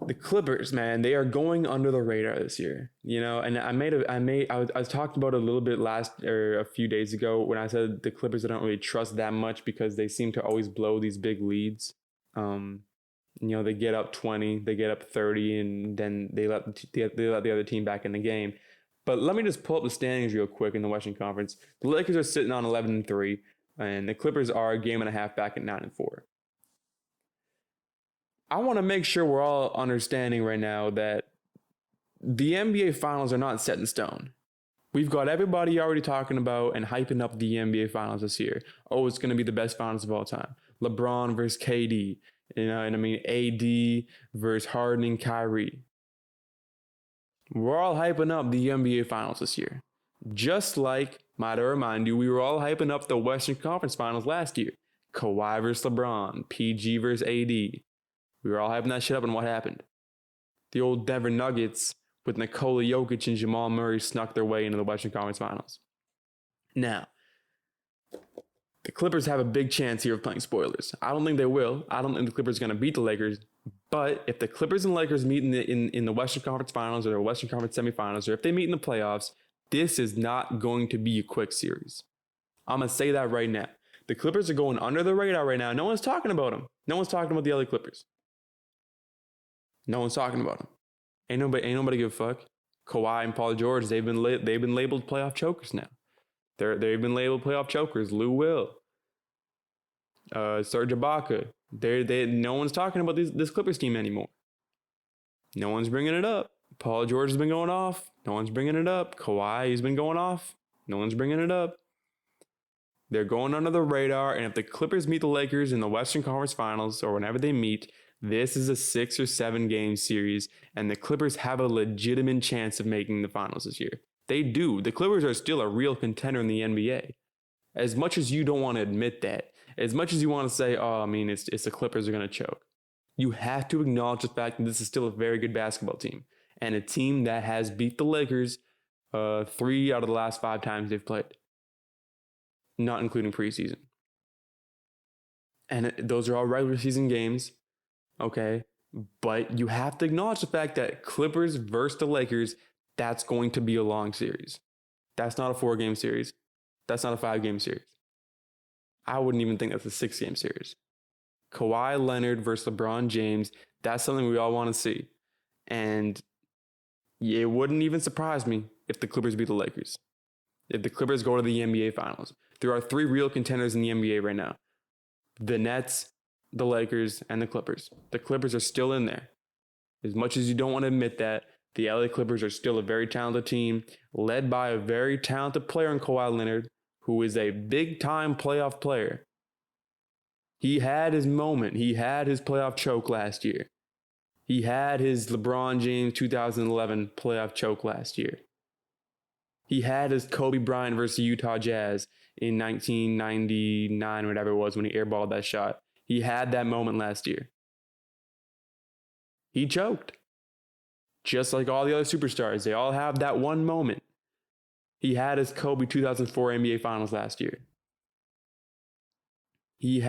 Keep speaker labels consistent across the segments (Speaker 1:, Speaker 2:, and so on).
Speaker 1: the Clippers, man, they are going under the radar this year. And I talked about it a little bit a few days ago when I said the Clippers I don't really trust that much because they seem to always blow these big leads. They get up 20, they get up 30, and then they let the other team back in the game. But let me just pull up the standings real quick in the Western Conference. The Lakers are sitting on 11-3, and the Clippers are a game and a half back at 9-4. I want to make sure we're all understanding right now that the NBA Finals are not set in stone. We've got everybody already talking about and hyping up the NBA Finals this year. Oh, it's going to be the best finals of all time. LeBron versus KD. AD versus Harden and Kyrie. We're all hyping up the NBA Finals this year. Just like, might I remind you, we were all hyping up the Western Conference Finals last year. Kawhi versus LeBron. PG versus AD. We were all hyping that shit up, and what happened? The old Denver Nuggets with Nikola Jokic and Jamal Murray snuck their way into the Western Conference Finals. Now, the Clippers have a big chance here of playing spoilers. I don't think they will. I don't think the Clippers are going to beat the Lakers. But if the Clippers and Lakers meet in the Western Conference Finals or the Western Conference Semifinals, or if they meet in the playoffs, this is not going to be a quick series. I'm going to say that right now. The Clippers are going under the radar right now. No one's talking about them. No one's talking about the LA Clippers. No one's talking about them. Ain't nobody give a fuck. Kawhi and Paul George, they've been labeled playoff chokers now. They've been labeled playoff chokers. Lou Will, Serge Ibaka. No one's talking about this Clippers team anymore. No one's bringing it up. Paul George has been going off. No one's bringing it up. Kawhi has been going off. No one's bringing it up. They're going under the radar, and if the Clippers meet the Lakers in the Western Conference Finals or whenever they meet, this is a 6 or 7 game series, and the Clippers have a legitimate chance of making the finals this year. They do. The Clippers are still a real contender in the NBA. As much as you don't want to admit that, as much as you want to say, it's the Clippers are going to choke, you have to acknowledge the fact that this is still a very good basketball team, and a team that has beat the Lakers 3 out of the last 5 times they've played, not including preseason. And those are all regular season games. Okay, but you have to acknowledge the fact that Clippers versus the Lakers, that's going to be a long series. That's not a 4-game series. That's not a 5-game series. I wouldn't even think that's a 6-game series. Kawhi Leonard versus LeBron James, that's something we all want to see. And it wouldn't even surprise me if the Clippers beat the Lakers. If the Clippers go to the NBA Finals. There are 3 real contenders in the NBA right now. The Nets, the Lakers, and the Clippers. The Clippers are still in there. As much as you don't want to admit that, the LA Clippers are still a very talented team, led by a very talented player in Kawhi Leonard, who is a big-time playoff player. He had his moment. He had his playoff choke last year. He had his LeBron James 2011 playoff choke last year. He had his Kobe Bryant versus Utah Jazz in 1999, whatever it was, when he airballed that shot. He had that moment last year. He choked. Just like all the other superstars, they all have that one moment. He had his Kobe 2004 NBA Finals last year. He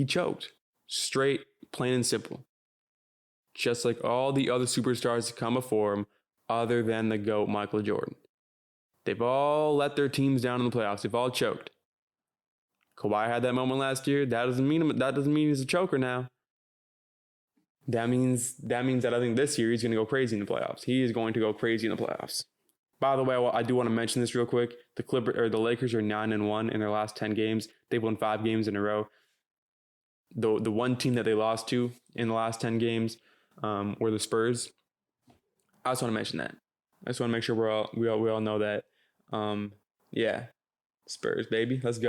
Speaker 1: choked. Straight, plain and simple. Just like all the other superstars that come before him, other than the GOAT Michael Jordan. They've all let their teams down in the playoffs. They've all choked. Kawhi had that moment last year. That doesn't mean he's a choker now. That means that I think this year he's going to go crazy in the playoffs. He is going to go crazy in the playoffs. By the way, I do want to mention this real quick. The Lakers are 9-1 in their last 10 games. They've won 5 games in a row. The one team that they lost to in the last 10 games were the Spurs. I just want to mention that. I just want to make sure we all know that. Spurs, baby. Let's go.